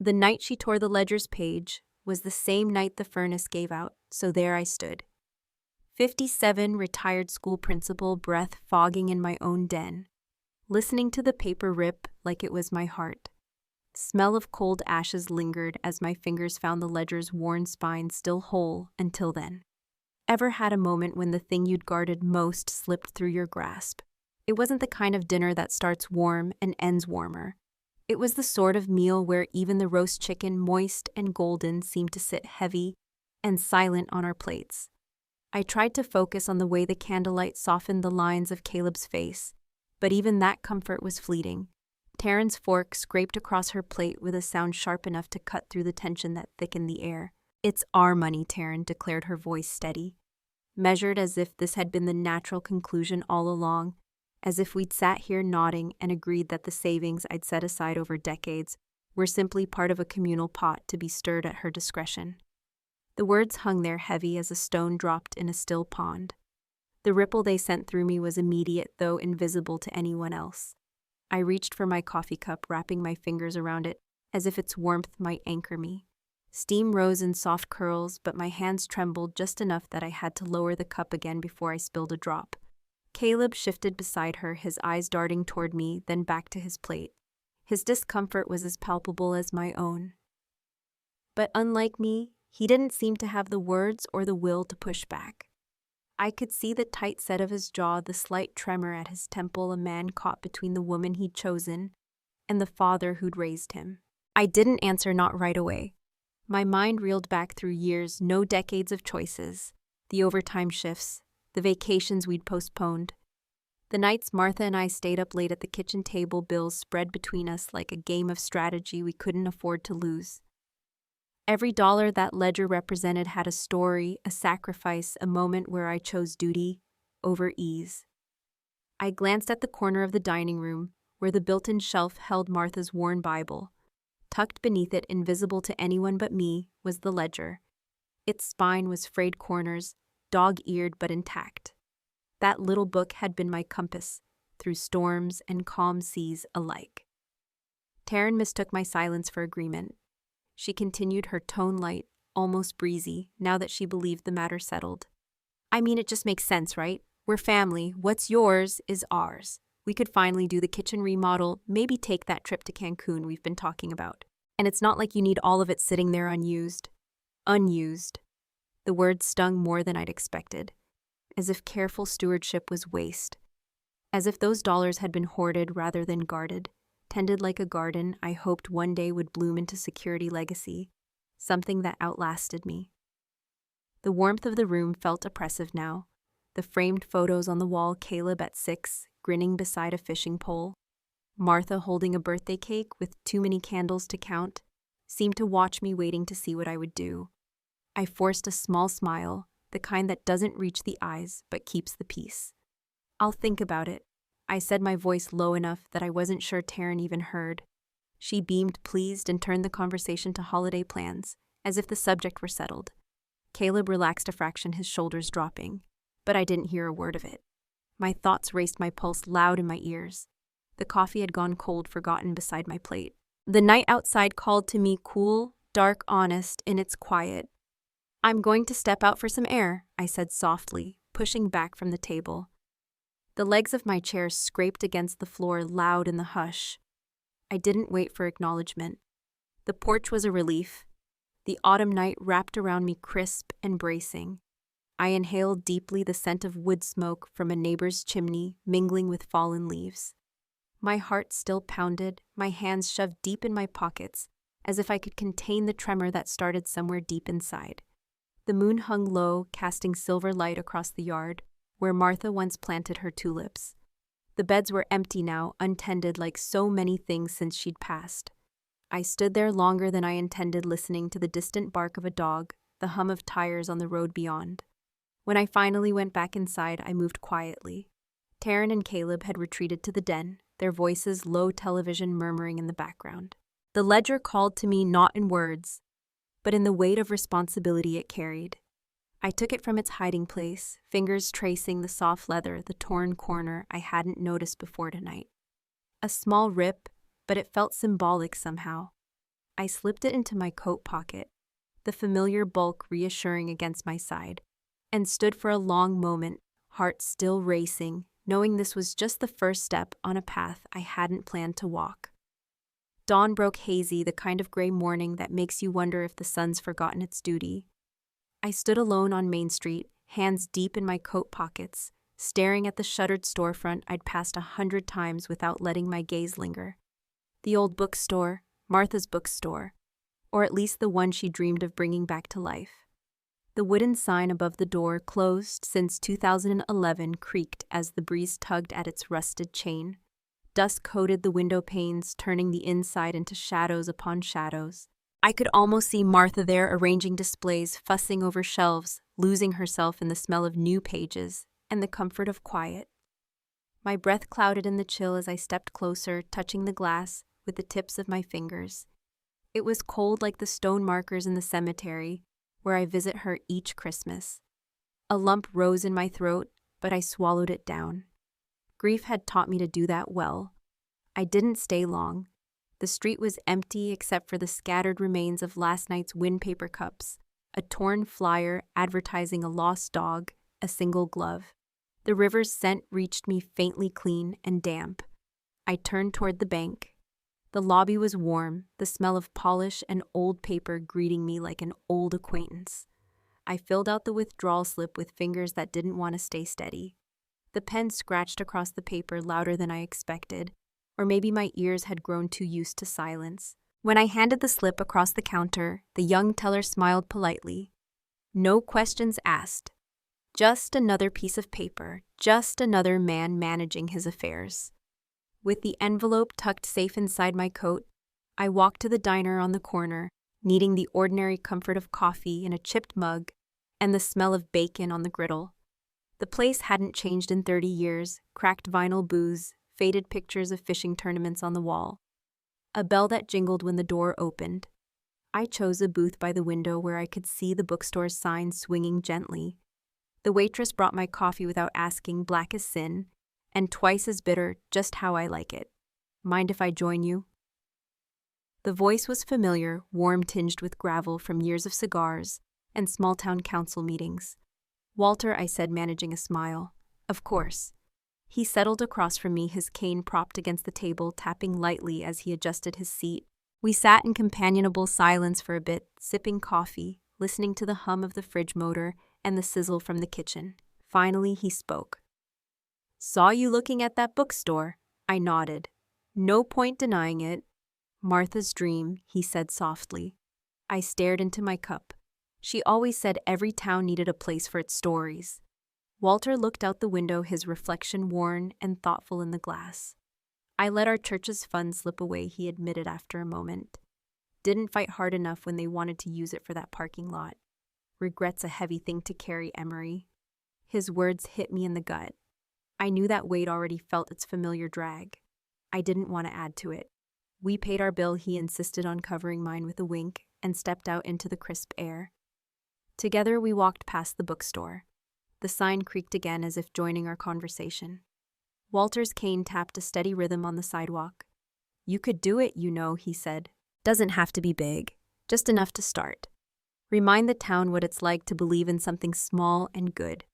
The night she tore the ledger's page was the same night the furnace gave out, so there I stood. 57, retired school principal, breath fogging in my own den, listening to the paper rip like it was my heart. Smell of cold ashes lingered as my fingers found the ledger's worn spine still whole until then. Ever had a moment when the thing you'd guarded most slipped through your grasp? It wasn't the kind of dinner that starts warm and ends warmer. It was the sort of meal where even the roast chicken, moist and golden, seemed to sit heavy and silent on our plates. I tried to focus on the way the candlelight softened the lines of Caleb's face, but even that comfort was fleeting. Taryn's fork scraped across her plate with a sound sharp enough to cut through the tension that thickened the air. "It's our money," Taryn declared, her voice steady, measured as if this had been the natural conclusion all along, as if we'd sat here nodding and agreed that the savings I'd set aside over decades were simply part of a communal pot to be stirred at her discretion. The words hung there heavy as a stone dropped in a still pond. The ripple they sent through me was immediate, though invisible to anyone else. I reached for my coffee cup, wrapping my fingers around it as if its warmth might anchor me. Steam rose in soft curls, but my hands trembled just enough that I had to lower the cup again before I spilled a drop. Caleb shifted beside her, his eyes darting toward me, then back to his plate. His discomfort was as palpable as my own. But unlike me, he didn't seem to have the words or the will to push back. I could see the tight set of his jaw, the slight tremor at his temple, a man caught between the woman he'd chosen and the father who'd raised him. I didn't answer, not right away. My mind reeled back through years, no decades of choices, the overtime shifts, the vacations we'd postponed, the nights Martha and I stayed up late at the kitchen table, bills spread between us like a game of strategy we couldn't afford to lose. Every dollar that ledger represented had a story, a sacrifice, a moment where I chose duty over ease. I glanced at the corner of the dining room, where the built-in shelf held Martha's worn Bible. Tucked beneath it, invisible to anyone but me, was the ledger. Its spine was frayed corners, dog-eared but intact. That little book had been my compass, through storms and calm seas alike. Taryn mistook my silence for agreement. She continued, her tone light, almost breezy, now that she believed the matter settled. "I mean, it just makes sense, right? We're family. What's yours is ours. We could finally do the kitchen remodel, maybe take that trip to Cancun we've been talking about. And it's not like you need all of it sitting there unused." Unused. The word stung more than I'd expected, as if careful stewardship was waste, as if those dollars had been hoarded rather than guarded, tended like a garden I hoped one day would bloom into security legacy, something that outlasted me. The warmth of the room felt oppressive now. The framed photos on the wall, Caleb at 6, grinning beside a fishing pole, Martha holding a birthday cake with too many candles to count, seemed to watch me, waiting to see what I would do. I forced a small smile, the kind that doesn't reach the eyes but keeps the peace. "I'll think about it," I said, my voice low enough that I wasn't sure Taryn even heard. She beamed, pleased, and turned the conversation to holiday plans, as if the subject were settled. Caleb relaxed a fraction, his shoulders dropping, but I didn't hear a word of it. My thoughts raced, my pulse loud in my ears. The coffee had gone cold, forgotten beside my plate. The night outside called to me, cool, dark, honest, in its quiet. "I'm going to step out for some air," I said softly, pushing back from the table. The legs of my chair scraped against the floor, loud in the hush. I didn't wait for acknowledgement. The porch was a relief. The autumn night wrapped around me, crisp and bracing. I inhaled deeply, the scent of wood smoke from a neighbor's chimney mingling with fallen leaves. My heart still pounded, my hands shoved deep in my pockets, as if I could contain the tremor that started somewhere deep inside. The moon hung low, casting silver light across the yard, where Martha once planted her tulips. The beds were empty now, untended like so many things since she'd passed. I stood there longer than I intended, listening to the distant bark of a dog, the hum of tires on the road beyond. When I finally went back inside, I moved quietly. Taryn and Caleb had retreated to the den, their voices low television murmuring in the background. The ledger called to me not in words, but in the weight of responsibility it carried. I took it from its hiding place, fingers tracing the soft leather, the torn corner I hadn't noticed before tonight. A small rip, but it felt symbolic somehow. I slipped it into my coat pocket, the familiar bulk reassuring against my side, and stood for a long moment, heart still racing, knowing this was just the first step on a path I hadn't planned to walk. Dawn broke hazy, the kind of gray morning that makes you wonder if the sun's forgotten its duty. I stood alone on Main Street, hands deep in my coat pockets, staring at the shuttered storefront I'd passed 100 times without letting my gaze linger. The old bookstore, Martha's bookstore, or at least the one she dreamed of bringing back to life. The wooden sign above the door, closed since 2011, creaked as the breeze tugged at its rusted chain. Dust coated the window panes, turning the inside into shadows upon shadows. I could almost see Martha there arranging displays, fussing over shelves, losing herself in the smell of new pages and the comfort of quiet. My breath clouded in the chill as I stepped closer, touching the glass with the tips of my fingers. It was cold like the stone markers in the cemetery, where I visit her each Christmas. A lump rose in my throat, but I swallowed it down. Grief had taught me to do that well. I didn't stay long. The street was empty except for the scattered remains of last night's windpaper cups, a torn flyer advertising a lost dog, a single glove. The river's scent reached me faintly clean and damp. I turned toward the bank. The lobby was warm, the smell of polish and old paper greeting me like an old acquaintance. I filled out the withdrawal slip with fingers that didn't want to stay steady. The pen scratched across the paper louder than I expected, or maybe my ears had grown too used to silence. When I handed the slip across the counter, the young teller smiled politely. No questions asked. Just another piece of paper, just another man managing his affairs. With the envelope tucked safe inside my coat, I walked to the diner on the corner, needing the ordinary comfort of coffee in a chipped mug and the smell of bacon on the griddle. The place hadn't changed in 30 years, cracked vinyl booze, faded pictures of fishing tournaments on the wall. A bell that jingled when the door opened. I chose a booth by the window where I could see the bookstore's sign swinging gently. The waitress brought my coffee without asking, black as sin, and twice as bitter, just how I like it. Mind if I join you? The voice was familiar, warm tinged with gravel from years of cigars and small-town council meetings. Walter, I said, managing a smile. Of course. He settled across from me, his cane propped against the table, tapping lightly as he adjusted his seat. We sat in companionable silence for a bit, sipping coffee, listening to the hum of the fridge motor and the sizzle from the kitchen. Finally, he spoke. Saw you looking at that bookstore. I nodded. No point denying it. Martha's dream, he said softly. I stared into my cup. She always said every town needed a place for its stories. Walter looked out the window, his reflection worn and thoughtful in the glass. I let our church's funds slip away, he admitted after a moment. Didn't fight hard enough when they wanted to use it for that parking lot. Regret's a heavy thing to carry, Emery. His words hit me in the gut. I knew that weight already felt its familiar drag. I didn't want to add to it. We paid our bill, he insisted on covering mine with a wink, and stepped out into the crisp air. Together we walked past the bookstore. The sign creaked again as if joining our conversation. Walter's cane tapped a steady rhythm on the sidewalk. You could do it, you know, he said. Doesn't have to be big, just enough to start. Remind the town what it's like to believe in something small and good.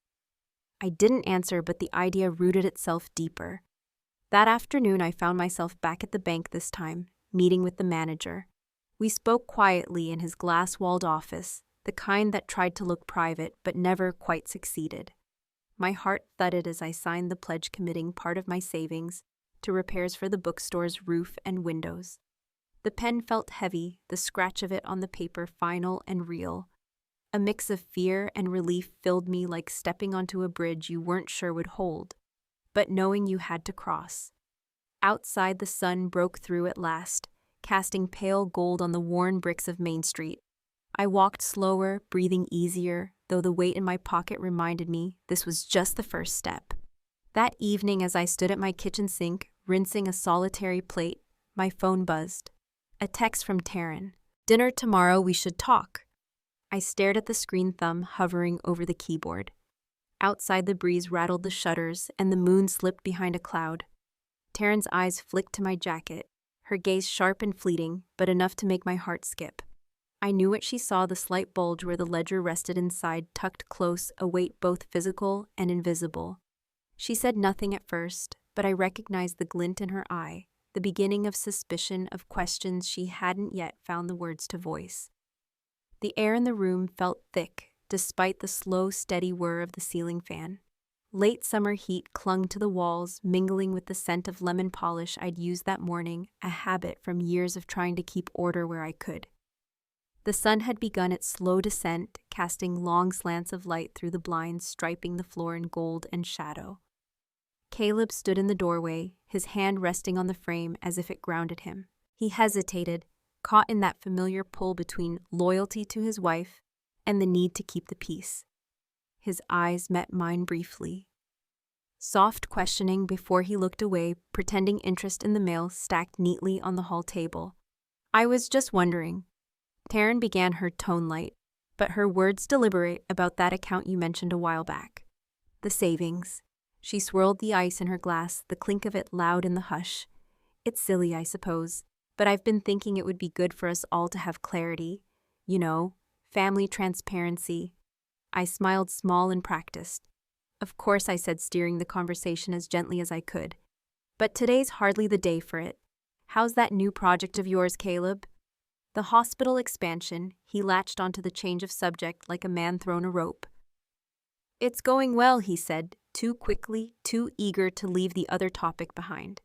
I didn't answer, but the idea rooted itself deeper. That afternoon, I found myself back at the bank this time, meeting with the manager. We spoke quietly in his glass-walled office, the kind that tried to look private but never quite succeeded. My heart thudded as I signed the pledge committing part of my savings to repairs for the bookstore's roof and windows. The pen felt heavy, the scratch of it on the paper final and real. A mix of fear and relief filled me, like stepping onto a bridge you weren't sure would hold, but knowing you had to cross. Outside, the sun broke through at last, casting pale gold on the worn bricks of Main Street. I walked slower, breathing easier, though the weight in my pocket reminded me this was just the first step. That evening, as I stood at my kitchen sink, rinsing a solitary plate, my phone buzzed. A text from Taryn. Dinner tomorrow, we should talk. I stared at the screen thumb hovering over the keyboard. Outside, the breeze rattled the shutters and the moon slipped behind a cloud. Taryn's eyes flicked to my jacket, her gaze sharp and fleeting, but enough to make my heart skip. I knew what she saw, the slight bulge where the ledger rested inside, tucked close, a weight both physical and invisible. She said nothing at first, but I recognized the glint in her eye, the beginning of suspicion, of questions she hadn't yet found the words to voice. The air in the room felt thick, despite the slow, steady whir of the ceiling fan. Late summer heat clung to the walls, mingling with the scent of lemon polish I'd used that morning, a habit from years of trying to keep order where I could. The sun had begun its slow descent, casting long slants of light through the blinds, striping the floor in gold and shadow. Caleb stood in the doorway, his hand resting on the frame as if it grounded him. He hesitated, caught in that familiar pull between loyalty to his wife and the need to keep the peace. His eyes met mine briefly. Soft questioning before he looked away, pretending interest in the mail stacked neatly on the hall table. "I was just wondering." Taryn began, her tone light, but her words deliberate, about that account you mentioned a while back. The savings. She swirled the ice in her glass, the clink of it loud in the hush. "It's silly, I suppose, but I've been thinking it would be good for us all to have clarity. You know, family transparency." I smiled, small and practiced. "Of course," I said, steering the conversation as gently as I could. "But today's hardly the day for it. How's that new project of yours, Caleb?" The hospital expansion. He latched onto the change of subject like a man thrown a rope. "It's going well," he said, too quickly, too eager to leave the other topic behind.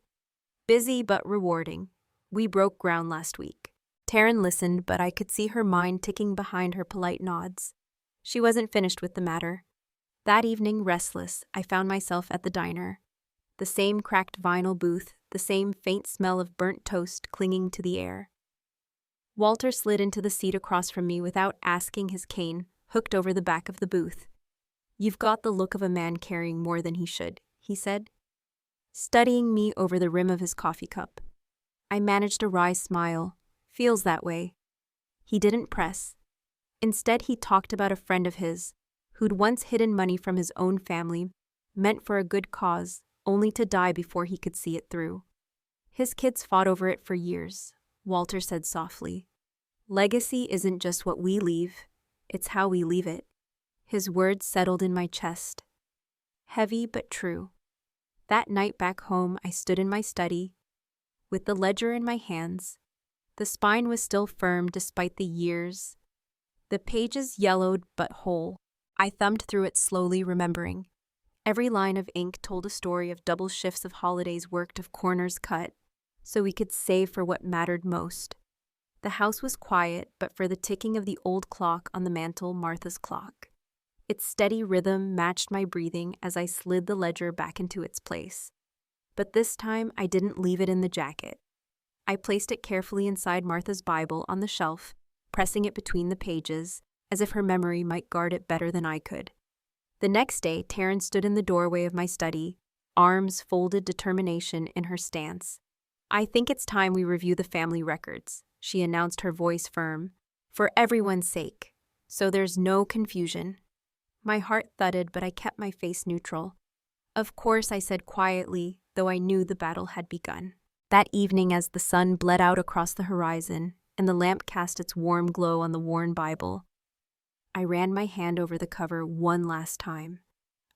"Busy but rewarding. We broke ground last week." Taryn listened, but I could see her mind ticking behind her polite nods. She wasn't finished with the matter. That evening, restless, I found myself at the diner. The same cracked vinyl booth, the same faint smell of burnt toast clinging to the air. Walter slid into the seat across from me without asking, his cane hooked over the back of the booth. "You've got the look of a man carrying more than he should," he said, studying me over the rim of his coffee cup. I managed a wry smile. "Feels that way." He didn't press. Instead, he talked about a friend of his, who'd once hidden money from his own family, meant for a good cause, only to die before he could see it through. "His kids fought over it for years," Walter said softly. "Legacy isn't just what we leave, it's how we leave it." His words settled in my chest. Heavy but true. That night back home, I stood in my study, with the ledger in my hands. The spine was still firm despite the years. The pages yellowed but whole. I thumbed through it slowly, remembering. Every line of ink told a story of double shifts of holidays worked, of corners cut, so we could save for what mattered most. The house was quiet, but for the ticking of the old clock on the mantel, Martha's clock. Its steady rhythm matched my breathing as I slid the ledger back into its place. But this time, I didn't leave it in the jacket. I placed it carefully inside Martha's Bible on the shelf, pressing it between the pages, as if her memory might guard it better than I could. The next day, Taryn stood in the doorway of my study, arms folded, determination in her stance. "I think it's time we review the family records," she announced, her voice firm, "for everyone's sake, so there's no confusion." My heart thudded, but I kept my face neutral. "Of course," I said quietly, though I knew the battle had begun. That evening, as the sun bled out across the horizon and the lamp cast its warm glow on the worn Bible, I ran my hand over the cover one last time.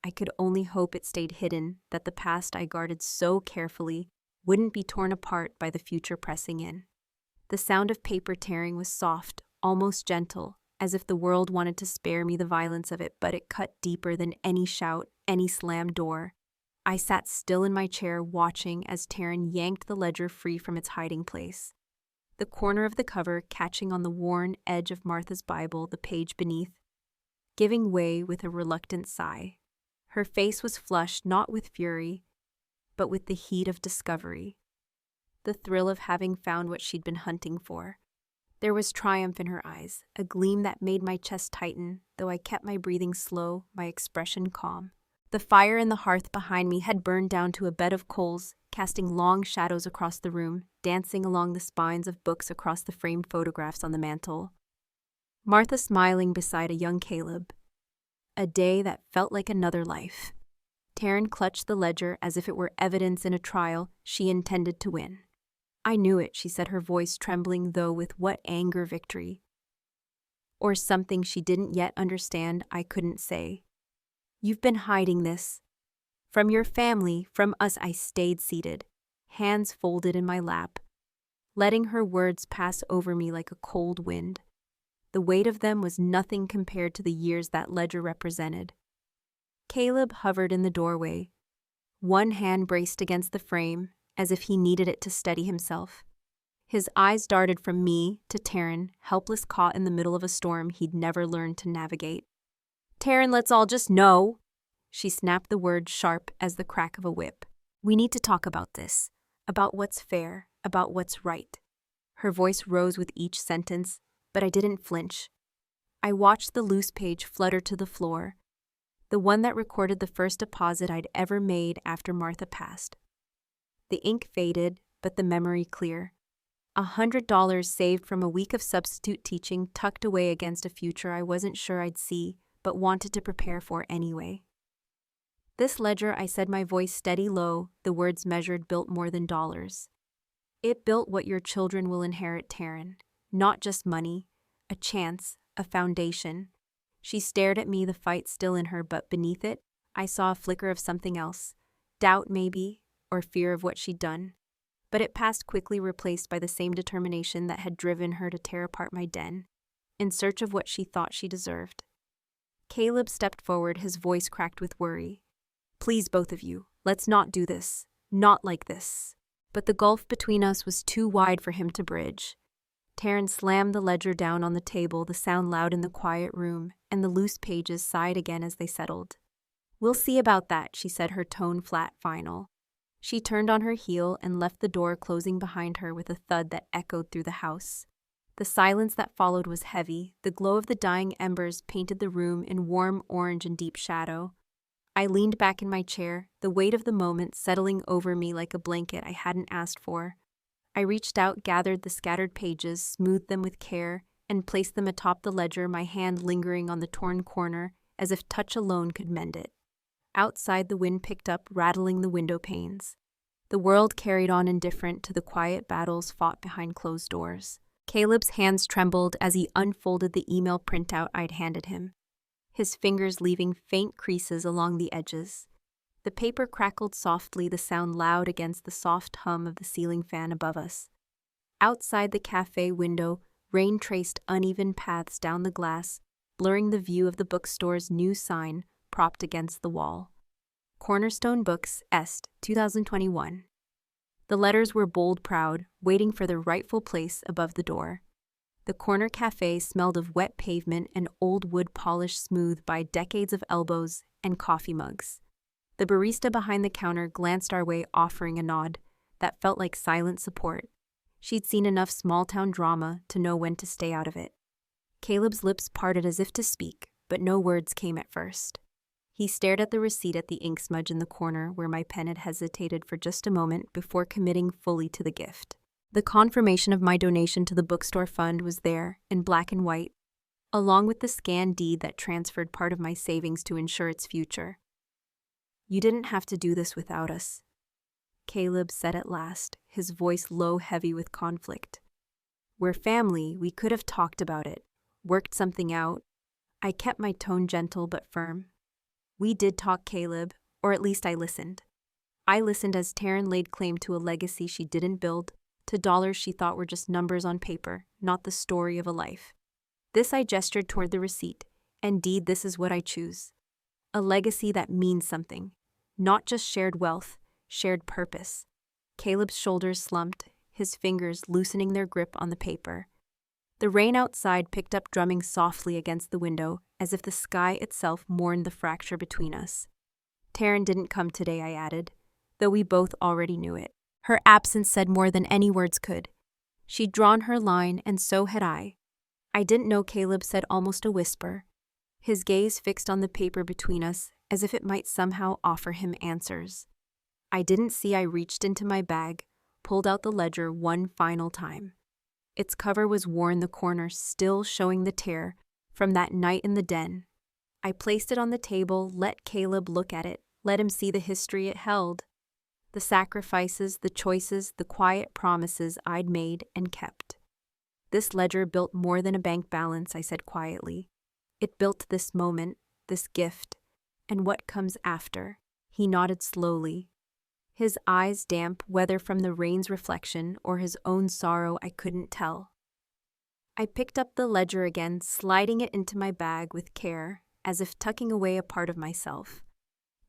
I could only hope it stayed hidden, that the past I guarded so carefully wouldn't be torn apart by the future pressing in. The sound of paper tearing was soft, almost gentle, as if the world wanted to spare me the violence of it, but it cut deeper than any shout, any slammed door. I sat still in my chair, watching as Taryn yanked the ledger free from its hiding place. The corner of the cover catching on the worn edge of Martha's Bible, the page beneath, giving way with a reluctant sigh. Her face was flushed not with fury, but with the heat of discovery, the thrill of having found what she'd been hunting for. There was triumph in her eyes, a gleam that made my chest tighten, though I kept my breathing slow, my expression calm. The fire in the hearth behind me had burned down to a bed of coals, casting long shadows across the room, dancing along the spines of books across the framed photographs on the mantel. Martha smiling beside a young Caleb. A day that felt like another life. Taryn clutched the ledger as if it were evidence in a trial she intended to win. I knew it, she said, her voice trembling, though with what anger, victory. Or something she didn't yet understand, I couldn't say. You've been hiding this. From your family, from us. I stayed seated, hands folded in my lap, letting her words pass over me like a cold wind. The weight of them was nothing compared to the years that ledger represented. Caleb hovered in the doorway, one hand braced against the frame, as if he needed it to steady himself. His eyes darted from me to Taryn, helpless, caught in the middle of a storm he'd never learned to navigate. Taryn, let's all just know. She snapped the word sharp as the crack of a whip. We need to talk about this, about what's fair, about what's right. Her voice rose with each sentence, but I didn't flinch. I watched the loose page flutter to the floor, the one that recorded the first deposit I'd ever made after Martha passed. The ink faded, but the memory clear. $100 saved from a week of substitute teaching tucked away against a future I wasn't sure I'd see, but wanted to prepare for anyway. This ledger, I said, my voice steady low, the words measured, built more than dollars. It built what your children will inherit, Taryn. Not just money, a chance, a foundation. She stared at me, the fight still in her, but beneath it, I saw a flicker of something else. Doubt, maybe, or fear of what she'd done. But it passed quickly, replaced by the same determination that had driven her to tear apart my den, in search of what she thought she deserved. Caleb stepped forward, his voice cracked with worry. Please, both of you, let's not do this. Not like this. But the gulf between us was too wide for him to bridge. Taryn slammed the ledger down on the table, the sound loud in the quiet room, and the loose pages sighed again as they settled. We'll see about that, she said, her tone flat, final. She turned on her heel and left the door closing behind her with a thud that echoed through the house. The silence that followed was heavy. The glow of the dying embers painted the room in warm orange and deep shadow. I leaned back in my chair, the weight of the moment settling over me like a blanket I hadn't asked for. I reached out, gathered the scattered pages, smoothed them with care, and placed them atop the ledger, my hand lingering on the torn corner, as if touch alone could mend it. Outside, the wind picked up, rattling the window panes. The world carried on indifferent to the quiet battles fought behind closed doors. Caleb's hands trembled as he unfolded the email printout I'd handed him, his fingers leaving faint creases along the edges. The paper crackled softly, the sound loud against the soft hum of the ceiling fan above us. Outside the cafe window, rain traced uneven paths down the glass, blurring the view of the bookstore's new sign propped against the wall. Cornerstone Books, Est, 2021. The letters were bold, proud, waiting for their rightful place above the door. The corner cafe smelled of wet pavement and old wood polished smooth by decades of elbows and coffee mugs. The barista behind the counter glanced our way, offering a nod that felt like silent support. She'd seen enough small-town drama to know when to stay out of it. Caleb's lips parted as if to speak, but no words came at first. He stared at the receipt, at the ink smudge in the corner where my pen had hesitated for just a moment before committing fully to the gift. The confirmation of my donation to the bookstore fund was there, in black and white, along with the scanned deed that transferred part of my savings to ensure its future. You didn't have to do this without us, Caleb said at last, his voice low, heavy with conflict. We're family, we could have talked about it, worked something out. I kept my tone gentle but firm. We did talk, Caleb, or at least I listened. I listened as Taryn laid claim to a legacy she didn't build, to dollars she thought were just numbers on paper, not the story of a life. This I gestured toward the receipt. Indeed, this is what I choose. A legacy that means something, not just shared wealth, shared purpose. Caleb's shoulders slumped, his fingers loosening their grip on the paper. The rain outside picked up, drumming softly against the window, as if the sky itself mourned the fracture between us. Taryn didn't come today, I added, though we both already knew it. Her absence said more than any words could. She'd drawn her line, and so had I. I didn't know, Caleb said, almost a whisper, his gaze fixed on the paper between us, as if it might somehow offer him answers. I didn't see. I reached into my bag, pulled out the ledger one final time. Its cover was worn, the corner still showing the tear from that night in the den. I placed it on the table, let Caleb look at it, let him see the history it held. The sacrifices, the choices, the quiet promises I'd made and kept. This ledger built more than a bank balance, I said quietly. It built this moment, this gift, and what comes after. He nodded slowly, his eyes damp, whether from the rain's reflection or his own sorrow I couldn't tell. I picked up the ledger again, sliding it into my bag with care, as if tucking away a part of myself.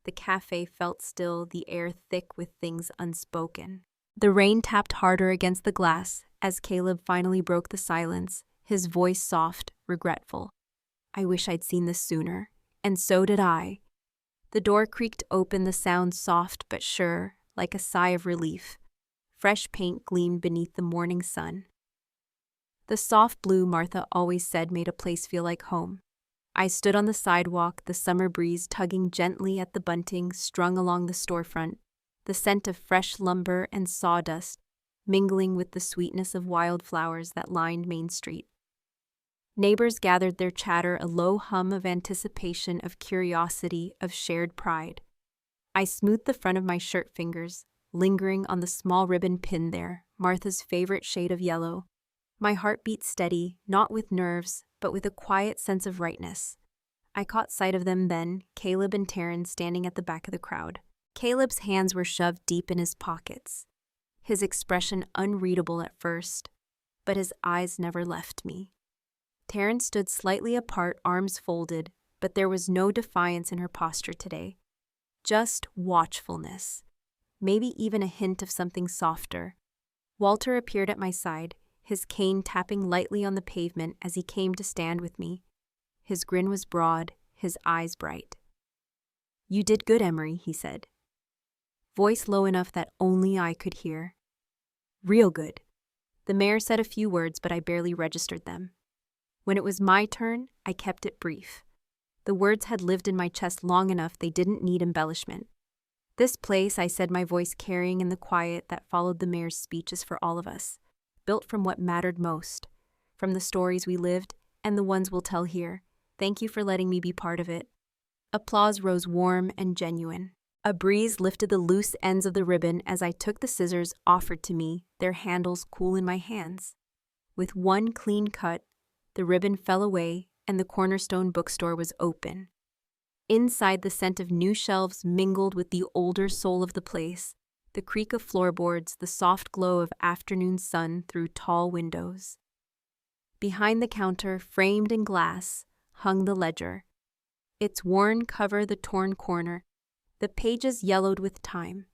The cafe felt still, the air thick with things unspoken. The rain tapped harder against the glass as Caleb finally broke the silence, his voice soft, regretful. I wish I'd seen this sooner, and so did I. The door creaked open, the sound soft but sure, like a sigh of relief. Fresh paint gleamed beneath the morning sun. The soft blue Martha always said made a place feel like home. I stood on the sidewalk, the summer breeze tugging gently at the bunting strung along the storefront, the scent of fresh lumber and sawdust mingling with the sweetness of wildflowers that lined Main Street. Neighbors gathered their chatter, a low hum of anticipation, of curiosity, of shared pride. I smoothed the front of my shirt fingers, lingering on the small ribbon pinned there, Martha's favorite shade of yellow. My heart beat steady, not with nerves, but with a quiet sense of rightness. I caught sight of them then, Caleb and Taryn standing at the back of the crowd. Caleb's hands were shoved deep in his pockets, his expression unreadable at first, but his eyes never left me. Taryn stood slightly apart, arms folded, but there was no defiance in her posture today. Just watchfulness. Maybe even a hint of something softer. Walter appeared at my side, his cane tapping lightly on the pavement as he came to stand with me. His grin was broad, his eyes bright. "You did good, Emery," he said. Voice low enough that only I could hear. "Real good." The mayor said a few words, but I barely registered them. When it was my turn, I kept it brief. The words had lived in my chest long enough, they didn't need embellishment. "This place," I said, my voice carrying in the quiet that followed the mayor's speech, "is for all of us. Built from what mattered most, from the stories we lived and the ones we'll tell here. Thank you for letting me be part of it." Applause rose warm and genuine. A breeze lifted the loose ends of the ribbon as I took the scissors offered to me, their handles cool in my hands. With one clean cut, the ribbon fell away and the cornerstone bookstore was open. Inside, the scent of new shelves mingled with the older soul of the place, the creak of floorboards, the soft glow of afternoon sun through tall windows. Behind the counter, framed in glass, hung the ledger. Its worn cover, the torn corner, the pages yellowed with time.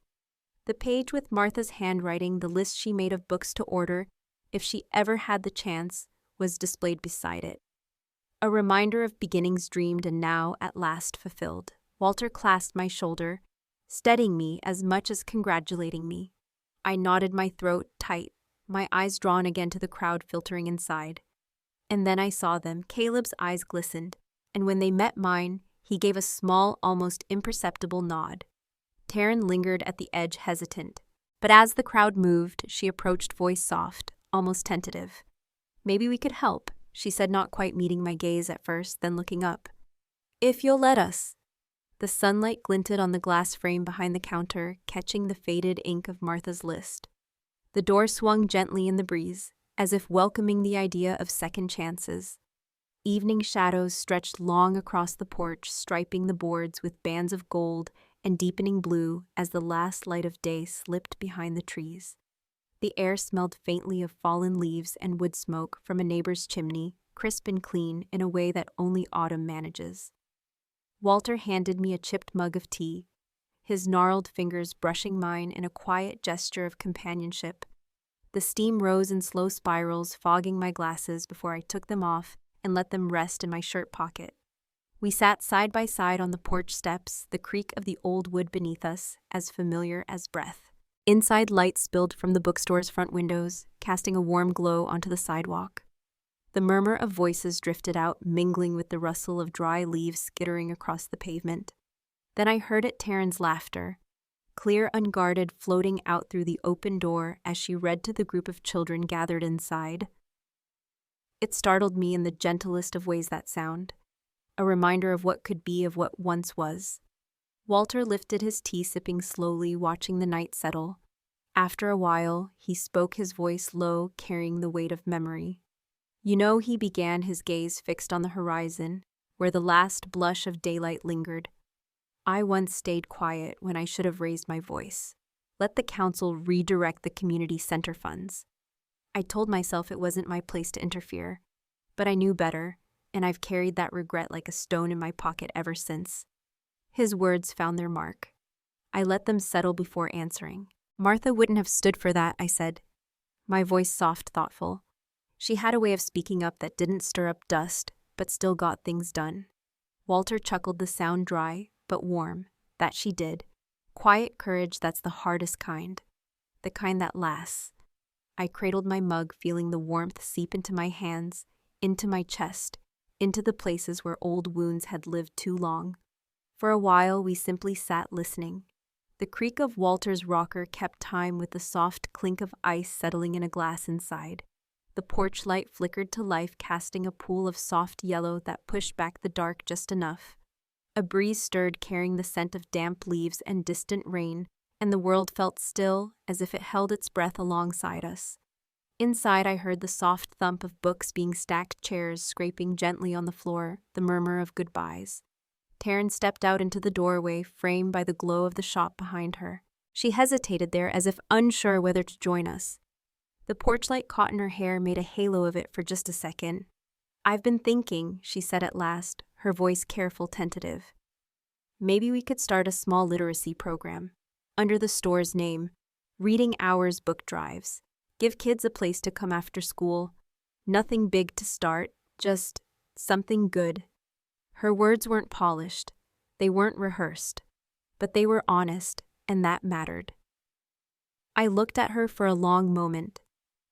The page with Martha's handwriting, the list she made of books to order, if she ever had the chance, was displayed beside it. A reminder of beginnings dreamed and now at last fulfilled. Walter clasped my shoulder, steadying me as much as congratulating me. I nodded, my throat tight, my eyes drawn again to the crowd filtering inside. And then I saw them. Caleb's eyes glistened, and when they met mine, he gave a small, almost imperceptible nod. Taryn lingered at the edge, hesitant, but as the crowd moved, she approached, voice soft, almost tentative. "Maybe we could help," she said, not quite meeting my gaze at first, then looking up. "If you'll let us." The sunlight glinted on the glass frame behind the counter, catching the faded ink of Martha's list. The door swung gently in the breeze, as if welcoming the idea of second chances. Evening shadows stretched long across the porch, striping the boards with bands of gold and deepening blue as the last light of day slipped behind the trees. The air smelled faintly of fallen leaves and wood smoke from a neighbor's chimney, crisp and clean in a way that only autumn manages. Walter handed me a chipped mug of tea, his gnarled fingers brushing mine in a quiet gesture of companionship. The steam rose in slow spirals, fogging my glasses before I took them off and let them rest in my shirt pocket. We sat side by side on the porch steps, the creak of the old wood beneath us as familiar as breath. Inside, light spilled from the bookstore's front windows, casting a warm glow onto the sidewalk. The murmur of voices drifted out, mingling with the rustle of dry leaves skittering across the pavement. Then I heard it, Taryn's laughter, clear, unguarded, floating out through the open door as she read to the group of children gathered inside. It startled me in the gentlest of ways, that sound, a reminder of what could be, of what once was. Walter lifted his tea, sipping slowly, watching the night settle. After a while, he spoke, his voice low, carrying the weight of memory. "You know," he began, his gaze fixed on the horizon, where the last blush of daylight lingered. "I once stayed quiet when I should have raised my voice. Let the council redirect the community center funds. I told myself it wasn't my place to interfere, but I knew better, and I've carried that regret like a stone in my pocket ever since." His words found their mark. I let them settle before answering. "Martha wouldn't have stood for that," I said, my voice soft, thoughtful. "She had a way of speaking up that didn't stir up dust, but still got things done." Walter chuckled, the sound dry, but warm. "That she did. Quiet courage, that's the hardest kind. The kind that lasts." I cradled my mug, feeling the warmth seep into my hands, into my chest, into the places where old wounds had lived too long. For a while, we simply sat listening. The creak of Walter's rocker kept time with the soft clink of ice settling in a glass inside. The porch light flickered to life, casting a pool of soft yellow that pushed back the dark just enough. A breeze stirred, carrying the scent of damp leaves and distant rain, and the world felt still, as if it held its breath alongside us. Inside, I heard the soft thump of books being stacked, chairs scraping gently on the floor, the murmur of goodbyes. Taryn stepped out into the doorway, framed by the glow of the shop behind her. She hesitated there, as if unsure whether to join us. The porch light caught in her hair, made a halo of it for just a second. "I've been thinking," she said at last, her voice careful, tentative. "Maybe we could start a small literacy program, under the store's name, Reading Hours Book Drives. Give kids a place to come after school. Nothing big to start, just something good." Her words weren't polished, they weren't rehearsed, but they were honest, and that mattered. I looked at her for a long moment.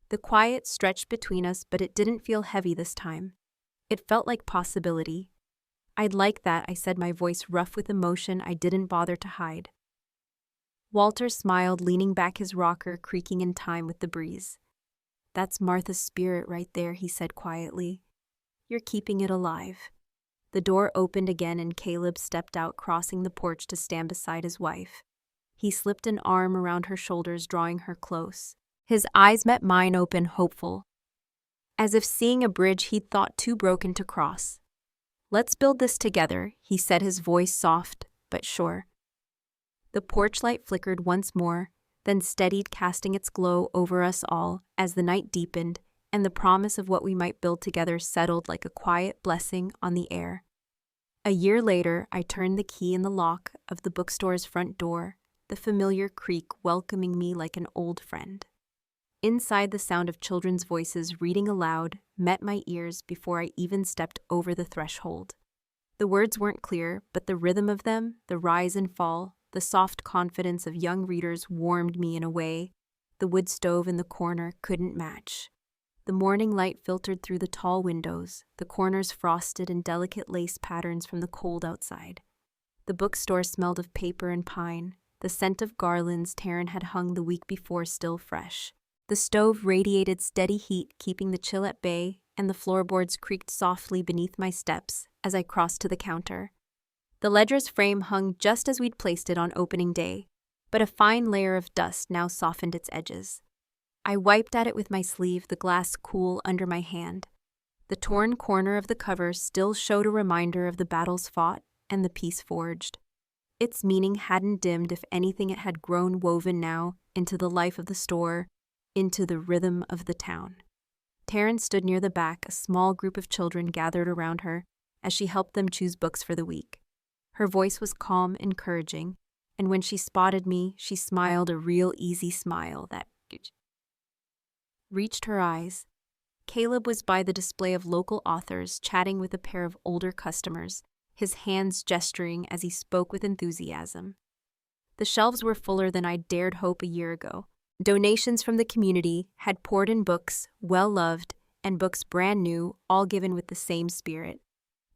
The quiet stretched between us, but it didn't feel heavy this time. It felt like possibility. "I'd like that," I said, my voice rough with emotion I didn't bother to hide. Walter smiled, leaning back, his rocker creaking in time with the breeze. "That's Martha's spirit right there," he said quietly. "You're keeping it alive." The door opened again and Caleb stepped out, crossing the porch to stand beside his wife. He slipped an arm around her shoulders, drawing her close. His eyes met mine, open, hopeful, as if seeing a bridge he'd thought too broken to cross. "Let's build this together," he said, his voice soft but sure. The porch light flickered once more, then steadied, casting its glow over us all as the night deepened, and the promise of what we might build together settled like a quiet blessing on the air. A year later, I turned the key in the lock of the bookstore's front door, the familiar creak welcoming me like an old friend. Inside, the sound of children's voices reading aloud met my ears before I even stepped over the threshold. The words weren't clear, but the rhythm of them, the rise and fall, the soft confidence of young readers warmed me in a way the wood stove in the corner couldn't match. The morning light filtered through the tall windows, the corners frosted in delicate lace patterns from the cold outside. The bookstore smelled of paper and pine, the scent of garlands Taryn had hung the week before still fresh. The stove radiated steady heat, keeping the chill at bay, and the floorboards creaked softly beneath my steps as I crossed to the counter. The ledger's frame hung just as we'd placed it on opening day, but a fine layer of dust now softened its edges. I wiped at it with my sleeve, the glass cool under my hand. The torn corner of the cover still showed a reminder of the battles fought and the peace forged. Its meaning hadn't dimmed, if anything it had grown woven now into the life of the store, into the rhythm of the town. Taryn stood near the back, a small group of children gathered around her as she helped them choose books for the week. Her voice was calm, encouraging, and when she spotted me, she smiled, a real easy smile that reached her eyes. Caleb was by the display of local authors, chatting with a pair of older customers, his hands gesturing as he spoke with enthusiasm. The shelves were fuller than I'd dared hope a year ago. Donations from the community had poured in books, well-loved, and books brand new, all given with the same spirit.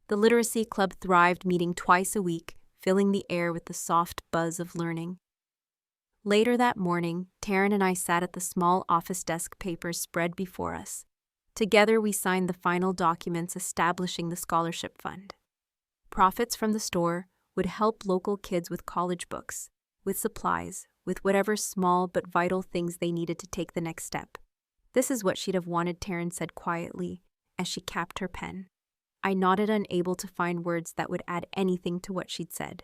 The Literacy Club thrived, meeting twice a week, filling the air with the soft buzz of learning. Later that morning, Taryn and I sat at the small office desk, papers spread before us. Together, we signed the final documents establishing the scholarship fund. Profits from the store would help local kids with college books, with supplies, with whatever small but vital things they needed to take the next step. This is what she'd have wanted, Taryn said quietly as she capped her pen. I nodded, unable to find words that would add anything to what she'd said.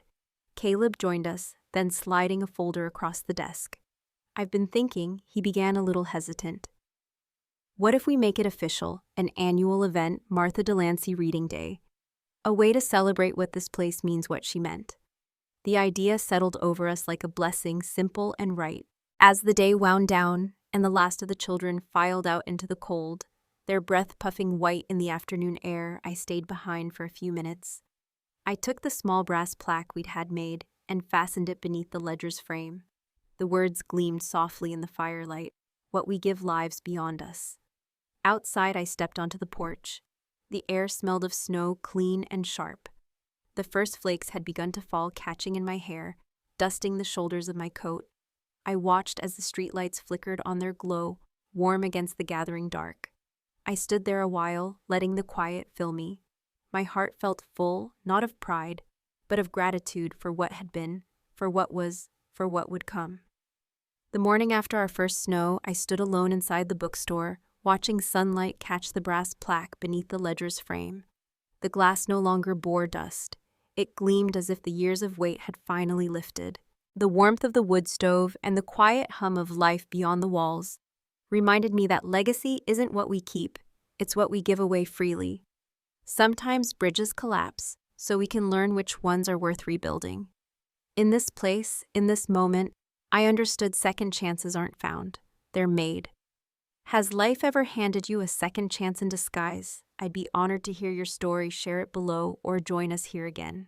Caleb joined us, then sliding a folder across the desk. I've been thinking, he began a little hesitant. What if we make it official, an annual event, Martha Delancey Reading Day? A way to celebrate what this place means, what she meant. The idea settled over us like a blessing, simple and right. As the day wound down and the last of the children filed out into the cold, their breath puffing white in the afternoon air, I stayed behind for a few minutes. I took the small brass plaque we'd had made and fastened it beneath the ledger's frame. The words gleamed softly in the firelight, what we give lives beyond us. Outside, I stepped onto the porch. The air smelled of snow, clean and sharp. The first flakes had begun to fall, catching in my hair, dusting the shoulders of my coat. I watched as the streetlights flickered on their glow, warm against the gathering dark. I stood there a while, letting the quiet fill me. My heart felt full, not of pride, but of gratitude for what had been, for what was, for what would come. The morning after our first snow, I stood alone inside the bookstore, watching sunlight catch the brass plaque beneath the ledger's frame. The glass no longer bore dust. It gleamed as if the years of weight had finally lifted. The warmth of the wood stove and the quiet hum of life beyond the walls reminded me that legacy isn't what we keep, it's what we give away freely. Sometimes bridges collapse, so we can learn which ones are worth rebuilding. In this place, in this moment, I understood second chances aren't found, they're made. Has life ever handed you a second chance in disguise? I'd be honored to hear your story, share it below, or join us here again.